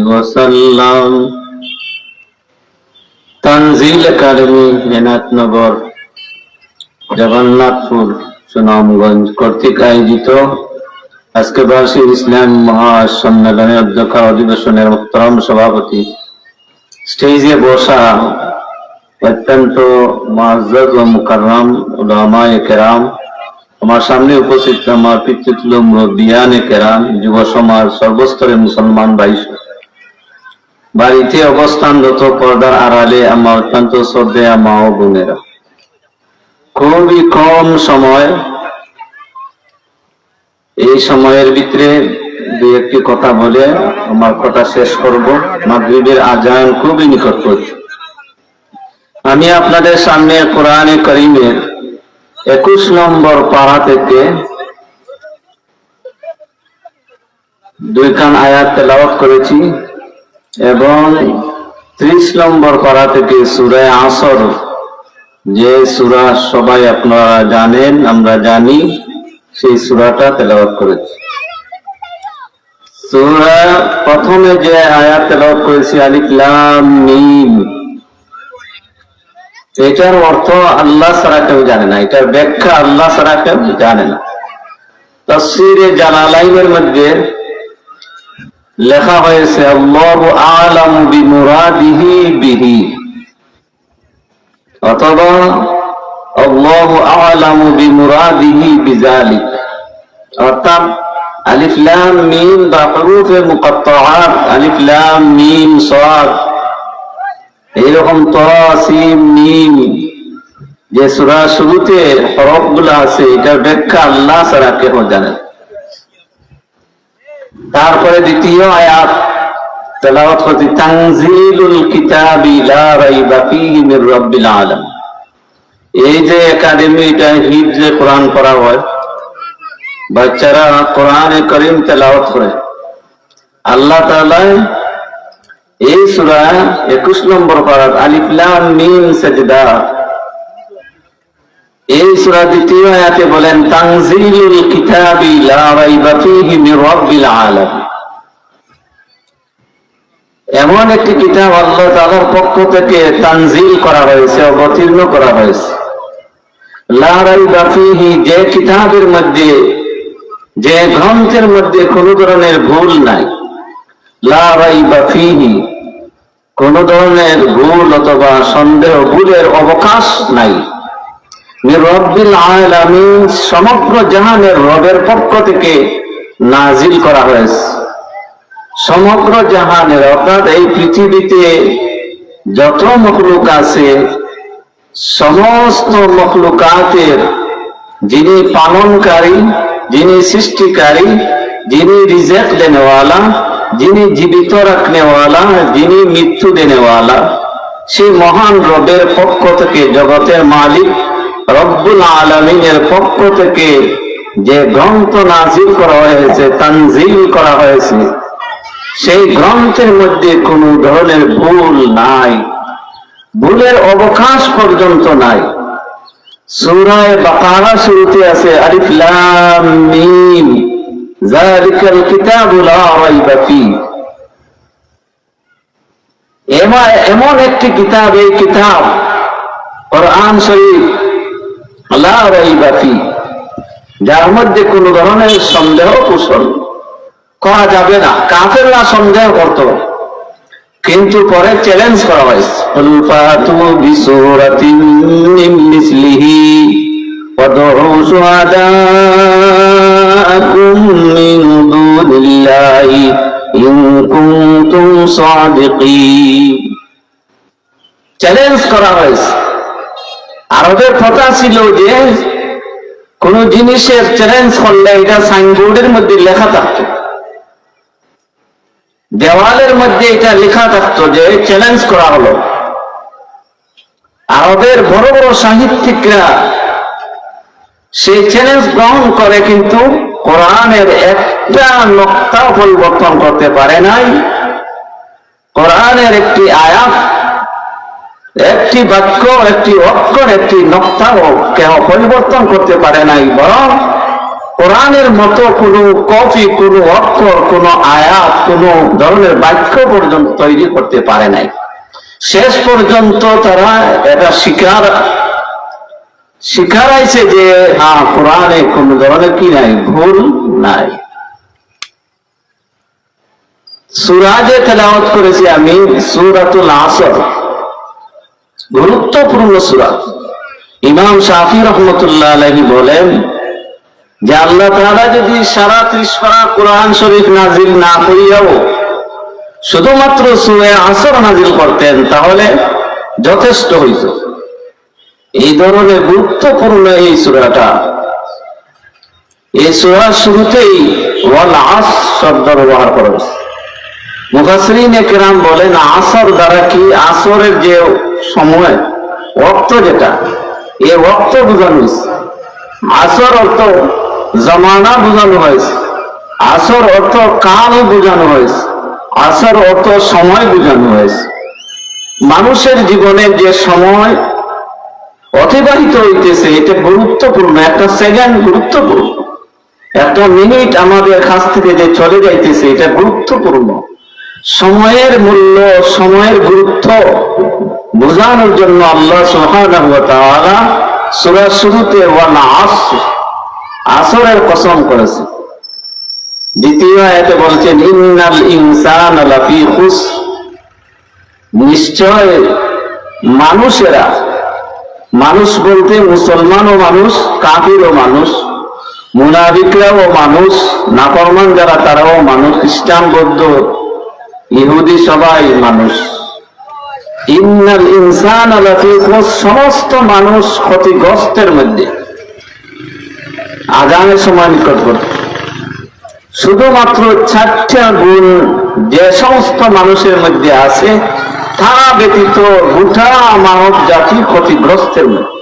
ওয়াসাল্লাম। তানজিল একাডেমি হেনায়তনগর জগন্নাথপুর সুনামগঞ্জ কর্তৃক আয়োজিত আজকে বার্ষিক ইসলাম মহাসম্মেলনের অধ্যক্ষ অধিবেশনের মোহতারাম সভাপতি, স্টেজে বসা অত্যন্ত মুআজ্জাজ ও মুকাররম উলামায়ে কেরাম, আমার সামনে উপস্থিত আমার পিতৃতুল্য মুরব্বিয়ানে কেরাম, যুব সমাজ, সর্বস্তরের মুসলমান ভাই, বাড়িতে অবস্থানরত পর্দার আড়ালে আমার অত্যন্ত শ্রদ্ধেয় মা ও বোনেরা, খুবই কম সময়, এই সময়ের ভিতরে দুই একটি কথা বলে আমার কথা শেষ করব। মাগরিবের আজান খুবই নিকটবর্তী। আমি আপনাদের সামনে কোরআনে কারীমের 21 নম্বর পারা থেকে 2 খান আয়াত তেলাওয়াত করেছি এবং 30 নম্বর পারা থেকে সূরা আসর, যে সূরা সবাই আপনারা জানেন, আমরা জানি, সেই সূরাটা তেলাওয়াত করেছি। সূরা প্রথমে যে আয়াত তেলাওয়াত করেছি আলিফ লাম মিম, এটার অর্থ আল্লাহ ছাড়া কেউ জানে না, এটার ব্যাখ্যা আল্লাহ ছাড়া কেউ জানে না। তাফসীরে জালালাইনের মধ্যে লেখা হয়েছে আল্লাহু আ'লামু বিমুরাদিহি বিহি, অথবা আল্লাহু আ'লামু বিমুরাদিহি বিযালিক। অর্থাৎ আলিফ লাম মিম বা হুরুফে মুকাত্তাআত, আলিফ লাম মিম সাদ, এইরকম তা সিন মিম যে সূরা শুরুতে হরফগুলো আছে, এটার ব্যাখ্যা আল্লাহ ছাড়া কেউ জানে না। তারপরে দ্বিতীয় আয়াত তেলাওয়াত করছি তানজিলুল কিতাবি লা রাইবা ফীহি মির রাব্বিল আলামিন। এই যে একাডেমি, এটা হিফজে কোরআন পড়া হয়, বাচ্চারা কোরআনে কারীম তেলাওয়াত করে। আল্লাহ তাআলা এই সূরা 21 নম্বর পারা আলিফ লাম মিম সাজদা, এই সূরা দ্বিতীয় আয়াতে বলেন তানজিলুল কিতাবি লা রাইবা ফীহি মির রাব্বিল আলামিন। এমন একটি কিতাব আল্লাহ তাআলার পক্ষ থেকে তানজিল করা হয়েছে, অবতীর্ণ করা হয়েছে। লা রাইবা ফীহি, যে কিতাবের মধ্যে, যে গ্রন্থের মধ্যে কোনো ধরনের ভুল নাই। লা রাইবা ফীহি, কোন ধরনের ভুল অথবা সন্দেহ, ভুলের অবকাশ নাই। মির রাব্বিল আলামিন, সমগ্র জাহানের রবের পক্ষ থেকে নাজিল করা হয়েছে। সমগ্র জাহানের, অর্থাৎ এই পৃথিবীতে যত মখলুক আছে, সমস্ত মখলুকাতের যিনি পালনকারী, যিনি সৃষ্টিকারী, যিনি রিজেক দেনেওয়ালা, যিনি জীবিত রাখনেওয়ালা, যিনি মৃত্যু দেনেওয়ালা, সেই মহান রবের পক্ষ থেকে, জগতের মালিক রব্বুল আলামিনের পক্ষ থেকে যে গ্রন্থ নাজিল করা হয়েছে, তানজিল করা হয়েছে, সেই গ্রন্থের মধ্যে কোন ধরনের ভুল নাই, ভুলের অবকাশ পর্যন্ত নাই। সূরা বাকারা শুরুতে আছে আলিফ লাম মিম যালিকাল কিতাবু লা রাইবা ফীহি। এমন একটি কিতাব, এই কিতাব কোরআন শরীফ, লা রাইবা ফীহি, যার মধ্যে কোন ধরনের সন্দেহ কুশল করা যাবে না। কাফেররা সন্দেহ করত, কিন্তু পরে চ্যালেঞ্জ করা হয়েছে কুল ফাতু বিসূরাতিন মিন মিসলিহি ওয়াদউ শুহাদাআকুম মিন দুনিল্লাহি ইন কুনতুম সাদিকিন। চ্যালেঞ্জ করা হয়েছে। আরবের কথা ছিল যে কোন জিনিসের চ্যালেঞ্জ করলে এটা সাইনবোর্ডের মধ্যে লেখা থাকতো, দেওয়ালের মধ্যে এটা লেখা থাকতো যে চ্যালেঞ্জ করা হলো। আরবের বড় বড় সাহিত্যিকরা সেই চ্যালেঞ্জ গ্রহণ করে, কিন্তু কোরআনের একটা নকতা পরিবর্তন করতে পারে নাই। কোরআনের একটি আয়াত, একটি বাক্য, একটি অক্ষর, একটি নকতাও কেউ পরিবর্তন করতে পারে নাই, বরং কোরআনের মতো কোনো কপি, কোনো অক্ষর, কোনো আয়াত, কোনো ধরনের বাক্য পর্যন্ত তৈরি করতে পারে নাই। শেষ পর্যন্ত তারা এটা শিখারাইছে যে হ্যাঁ, কোরআনে কোনো ধরনের কি নাই, ভুল নাই। সূরা যে তেলাওয়াত করেছি আমি, সূরাতুল আসর, গুরুত্বপূর্ণ সূরা। ইমাম শাফি রহমতুল্লাহ আলাইহি বলেন যে আল্লাহ তাআলা যদি সারা 30 পারা কোরআন শরীফ নাজিল না করিয়াও শুধুমাত্র সূরা আসর নাজিল করতেন তাহলে যথেষ্ট হইত। এই ধরনের গুরুত্বপূর্ণ এই সূরাটা। এই সূরার শুরুতেই ওয়াল আসর শব্দ ব্যবহার করা হয়েছে। মুফাসসিরিনে কেরাম বলেন আসর দ্বারা কি, আসরের যে সময়, ওয়াক্ত, যেটা এই ওয়াক্ত বোঝানো হয়েছে। আসর অর্থ জামানা বোঝানো হয়েছে, আসর অর্থ কাল বোঝানো হয়েছে, আসর অর্থ সময় বোঝানো হয়েছে। মানুষের জীবনে যে সময় অতিবাহিত হইতেছে এটা গুরুত্বপূর্ণ, একটা সেকেন্ড গুরুত্বপূর্ণ, একটা মিনিট আমাদের কাছ থেকে যে চলে যাইতেছে এটা গুরুত্বপূর্ণ। সময়ের মূল্য, সময়ের গুরুত্ব বোঝানোর জন্য আল্লাহ সুবহানাহু ওয়া তাআলা সূরার শুরুতে ওয়াল আসর, আসরের কসম করেছে। দ্বিতীয় আয়াতে বলছেন ইন্নাল ইনসানা লাফি খুসর, নিশ্চয় মানুষেরা, মানুষ বলতে মুসলমানও মানুষ, কাফিরও মানুষ, মুনাফিকরাও মানুষ, নাফরমান যারা তারাও মানুষ, খ্রিস্টান, বৌদ্ধ, ইহুদি সবাই মানুষ। ইন্নাল ইনসানা লাফি খুসর, সমস্ত মানুষ ক্ষতিগ্রস্তের মধ্যে। আযানের সময় নিকটবর্তী। শুধুমাত্র 4টা গুণ যে সমস্ত মানুষের মধ্যে আছে তারা ব্যতীত গোটা মানব জাতি ক্ষতিগ্রস্তের মধ্যে।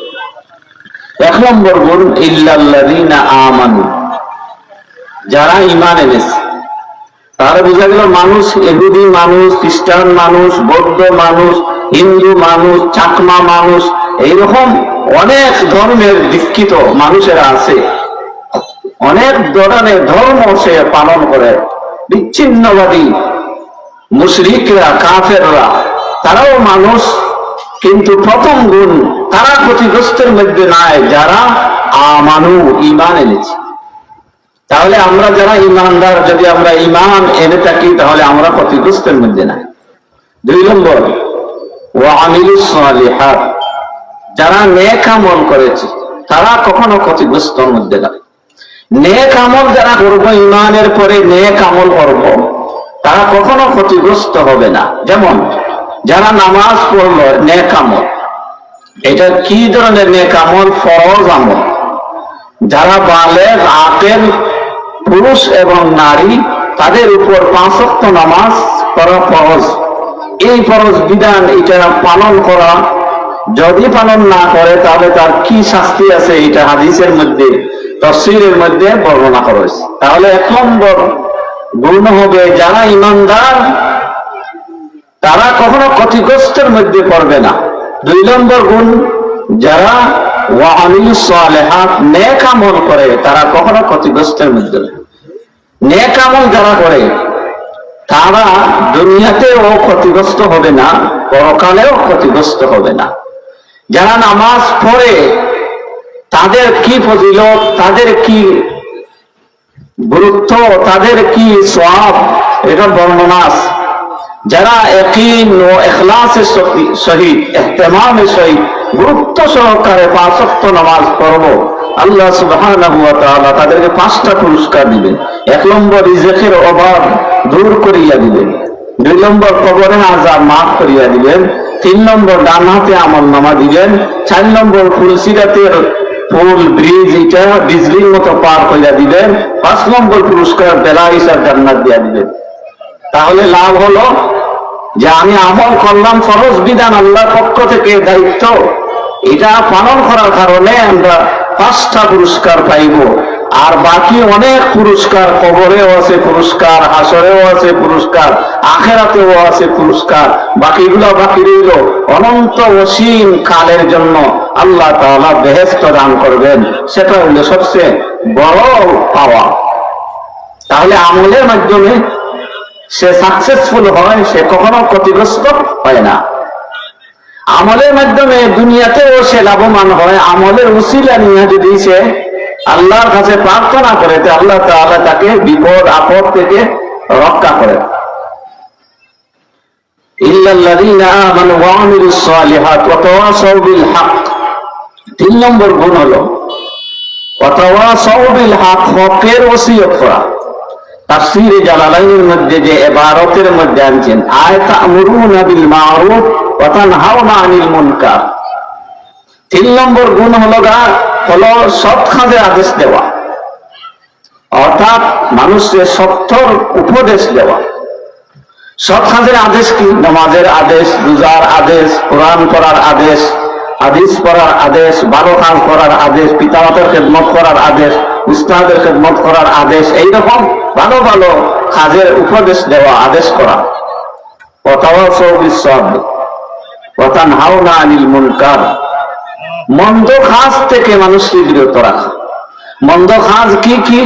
1 নম্বর গুণ ইল্লাল্লাযীনা আমানু, যারা ঈমান এনেছে। তারা বোঝা গেল মানুষ, ইহুদি মানুষ, খ্রিস্টান মানুষ, বৌদ্ধ মানুষ, হিন্দু মানুষ, চাকমা মানুষ, এইরকম অনেক ধর্মের দীক্ষিত মানুষেরা আছে, অনেক ধরনের ধর্ম সে পালন করে। বিচ্ছিন্নবাদী মুশরিকরা, কাফেররা, তারাও মানুষ, কিন্তু প্রথম গুণ তারা ক্ষতিগ্রস্তের মধ্যে নাই যারা আমানু, ঈমান এনেছে। তাহলে আমরা যারা ঈমানদার, যদি আমরা ঈমান এনে থাকি তাহলে আমরা ক্ষতিগ্রস্তের মধ্যে নাই। 2 নম্বর ওয়া আমিলুস সালিহাত, যারা নেক আমল করেছে তারা কখনো ক্ষতিগ্রস্তের মধ্যে নাই। নেক আমল যারা করবো, ঈমানের পরে নেক আমল করব, তারা কখনো ক্ষতিগ্রস্ত হবে না। যেমন যারা নামাজ পড়লো, নেক আমল, এটা কি ধরনের নেক আমল? ফরজ আমল। যারা বালেগ, আকিল, পুরুষ এবং নারী, তাদের উপর 5 ওয়াক্ত নামাজ পড়া ফরজ। এই ফরজ বিধান এটা পালন করা, যদি পালন না করে তাহলে তার কি শাস্তি আছে এটা হাদিসের মধ্যে, তাফসীরের মধ্যে বর্ণনা করা হয়েছে। তাহলে 1 নম্বর গুণ হবে যারা ঈমানদার তারা কখনো ক্ষতিগ্রস্তের মধ্যে পড়বে না। 2 নম্বর গুণ যারা ওয়া আমিলুস সালিহাত, নেক আমল করে, তারা কখনো ক্ষতিগ্রস্তের মধ্যে না। নেক আমল যারা করে তারা দুনিয়াতেও ক্ষতিগ্রস্ত হবে না, পরকালেও ক্ষতিগ্রস্ত হবে না। যারা নামাজ পড়ে তাদের কি ফজিলত, তাদের কি গুরুত্ব, তাদের কি সওয়াব, এটা বর্ণনা আছে। যারা ইয়াকিন ও ইখলাসের সহিত, ইহতিমামের সহিত, গুরুত্ব সহকারে 5 ওয়াক্ত নামাজ পড়ব, আল্লাহ সুবহানাহু ওয়া তাআলা তাদেরকে 5টা পুরস্কার দিবেন। 1 নম্বর রিজেকের অভাব দূর করিয়া দিবেন, 2 নম্বর কবরের আযাব মাফ করিয়া দিবেন, 3 নম্বর ডান হাতে আমলনামা দিবেন, 4 নম্বর ফুলসিরাতের ফুল ব্রিজ, এটা বিজলির মতো পার করিয়া দিবেন, 5 নম্বর পুরস্কার বেলাইসার জান্নাত দিয়া দিবেন। তাহলে লাভ হলো যে আমি আমল করলাম, ফরজ বিধান আল্লাহর পক্ষ থেকে দায়িত্ব, এটা পালন করার কারণে আমরা 5টা পুরস্কার পাইব। আর বাকি অনেক পুরস্কার, কবরেও আছে পুরস্কার, হাসরেও আছে পুরস্কার, আখিরাতেও আছে পুরস্কার, বাকিগুলো বাকি রইল অনন্ত অসীম কালের জন্য আল্লাহ তাআলা বেহেশত দান করবেন, সেটা হলো সবচেয়ে বড় পাওয়া। তাহলে আমলের মাধ্যমে সে সাকসেসফুল হয়, সে কখনো ক্ষতিগ্রস্ত হয় না। আমলের মাধ্যমে দুনিয়াতেও সে লাভবান হয়। আমলের উসিলা নিয়ে যদি সে আল্লাহর কাছে প্রার্থনা করে, আল্লাহ তাআলা তাকে বিপদ আপদ থেকে রক্ষা করে। ইল্লাল্লাযীনা আমানু ওয়া আমিলুস সালিহাত ওয়া তাওয়াসাউ বিল হক। 3 নম্বর গুণ হলো ওয়া তাওয়াসাউ বিল হক, হকের ওসিয়ত করা। তাফসীরে জালালাইনের মধ্যে যে ইবারতের মধ্যে আনছেন, আয়াতা'মুরুনা বিল মা'রুফ ওয়া তানহাউনা আনিল মুনকার। 3 নম্বর গুণ হলো সৎ কাজের আদেশ দেওয়া, অর্থাৎ মানুষকে সত্যর উপদেশ দেওয়া। সৎ কাজের আদেশ কি? নামাজের আদেশ, রোজার আদেশ, কোরআন পড়ার আদেশ, হাদিস পড়ার আদেশ, ভালো কাজ করার আদেশ, পিতামাতার খেদমত করার আদেশ, উস্তাদের খেদমত করার আদেশ, এইরকম ভালো ভালো কাজের উপদেশ দেওয়া, আদেশ করা। ওয়াতাওয়াসাউ বিস-সাবর ওয়া তানহাউনা আনিল মুনকার। মন্দ কাজ থেকে মানুষকে বিরত রাখা। মন্দ কাজ কি কি?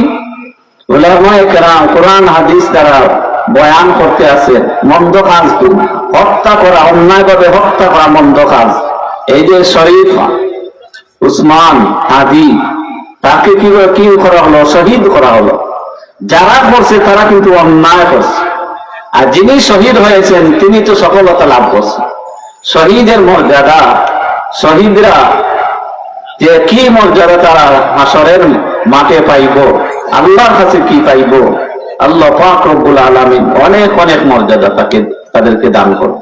উলামায়ে কেরাম কোরআন হাদিস দ্বারা বয়ান করতে আছেন। মন্দ কাজ কি? হত্যা করা, অন্যায়ভাবে হত্যা করা মন্দ কাজ। এই যে শরীফ উসমান হাদি, তাকে কি করা হলো? শহীদ করা হলো। যারা করছে তারা কিন্তু অন্যায় করছে, আর যিনি শহীদ হয়েছেন তিনি তো সফলতা লাভ করছেন। শহীদের মর্যাদা, শহীদরা যে কি মর্যাদা তারা হাসরের মাঠে পাইব, আল্লাহর কাছে কি পাইব, আল্লাহ পাক রব্বুল আলামিন অনেক অনেক মর্যাদা তাদেরকে দান করবে।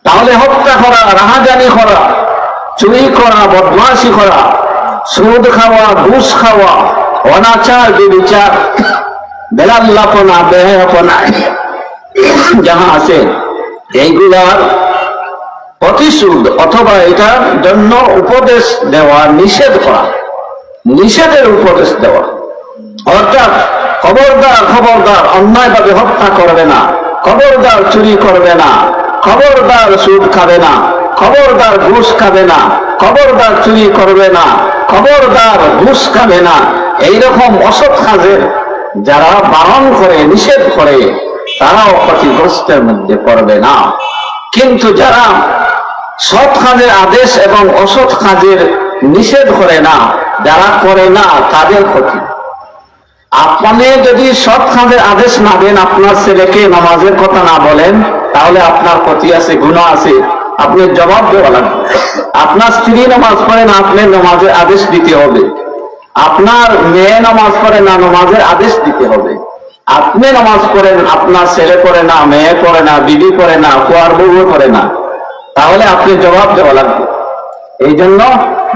তাহলে হত্যা করা, রাহাজানি করা, চুরি করা, বদমাশি করা, সুদ খাওয়া, ঘুষ খাওয়া, অনাচার, বেবিচার, বেলাল্লাপনা, বেহায়াপনা যাহা আছে, এইগুলার প্রতিশোধ অথবা এটার জন্য উপদেশ দেওয়া, নিষেধ করা, নিষেধের উপদেশ দেওয়া। অর্থাৎ খবরদার খবরদার অন্যায়ভাবে হত্যা করবে না, খবরদার চুরি করবে না, খবরদার সুদ খাবে না, খবরদার ঘুষ খাবে না, খবরদার চুরি করবে না, খবরদার ঘুষ খাবে না। এইরকম অসৎ কাজের যারা বারণ করে, নিষেধ করে, তারাও ক্ষতিগ্রস্তের মধ্যে পড়বে না। কিন্তু যারা সৎ কাজের আদেশ এবং অসৎ কাজের নিষেধ করে না, যারা করে না, তাদের ক্ষতি। আপনি যদি সৎ কাজের আদেশ না দেন, আপনার ছেলেকে নামাজের কথা না বলেন, তাহলে আপনার ক্ষতি আছে, গুনাহ আছে, আপনি জবাব দেওয়া লাগবে। আপনার স্ত্রী নামাজ পড়ে না, আপনি নামাজের আদেশ দিতে হবে। আপনার মেয়ে নামাজ পড়ে না, নামাজের আদেশ দিতে হবে। আপনি নামাজ পড়েন, আপনার ছেলে পড়ে না, মেয়ে পড়ে না, বিবি পড়ে না, কুয়ার বউ পড়ে না, তাহলে আপনি জবাব দেওয়া লাগবে। এই জন্য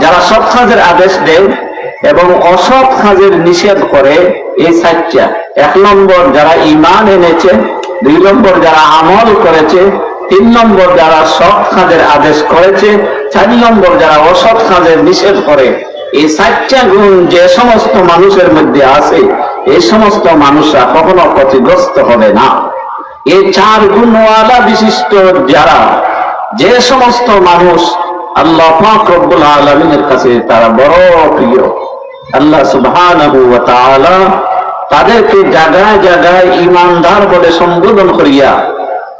যারা সৎ কাজের আদেশ দেন এবং অসৎ কাজের নিষেধ করে, এই 4টা। 1 নম্বর যারা ঈমান এনেছে, 2 নম্বর যারা আমল করেছে, 3 নম্বর যারা সৎ কাজের আদেশ করেছে, 4 নম্বর যারা অসৎ কাজের নিষেধ করে। এই 4টা গুণ যে সমস্ত মানুষের মধ্যে আছে, এই সমস্ত মানুষরা কখনো ক্ষতিগ্রস্ত হবে না। এই 4 গুণওয়ালা বিশিষ্ট যারা, যে সমস্ত মানুষ আল্লাহ পাক রব্বুল আলামিনের কাছে তারা বড় প্রিয়, আল্লাহ সুবহানাহু ওয়া তাআলা তাদেরকে জায়গায় জায়গায় ঈমানদার বলে সম্বোধন করিয়া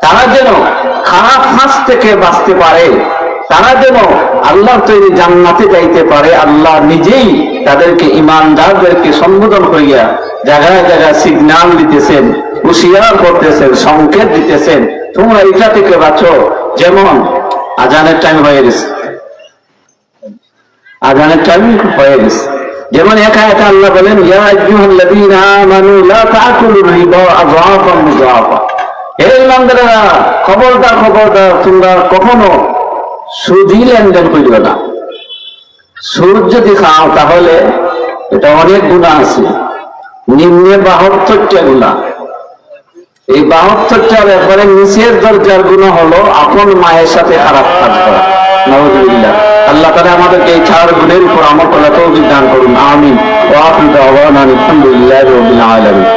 তারা যেন খারাপ কাজ থেকে বাঁচতে পারে, তারা যেন আল্লাহর তৈরি জান্নাতে যাইতে পারে। আল্লাহ নিজেই তাদেরকে, ঈমানদারদেরকে সম্বোধন করিয়া জায়গায় জায়গায় সিগন্যাল দিতেছেন, হুঁশিয়ার করতেছেন, সংকেত দিতেছেন, তোমরা এটা থেকে বাঁচো। যেমন আজানের টাইম হয়ে গেছে, আজানের টাইম হয়ে গেছে। যেমন একা একা আল্লাহ বলেন, ইয়া আইয়ুহাল্লাযীনা আমানু লা তাকুলুর রিবা আযআফান মুযাফা। হে ঈমানদারেরা, খবরদার খবরদার, তোমরা কখনো সুদী লেনদেন করিও না। সুদ যদি খাও তাহলে এটা অনেক গুনাহ আছে, নিম্নে 72টা গুনাহ। এই 72টার ব্যাপারে নিচের দরজার গুনাহ হলো আপন মায়ের সাথে খারাপ কাজ করা। নাউযুবিল্লাহ। আল্লাহ তাআলা আমাদেরকে এই 4 গুণের উপর আমল করার তৌফিক দান করুন। আমিন। ওয়া আখিরু দাওয়ানা আলহামদুলিল্লাহি রাব্বিল আলামিন।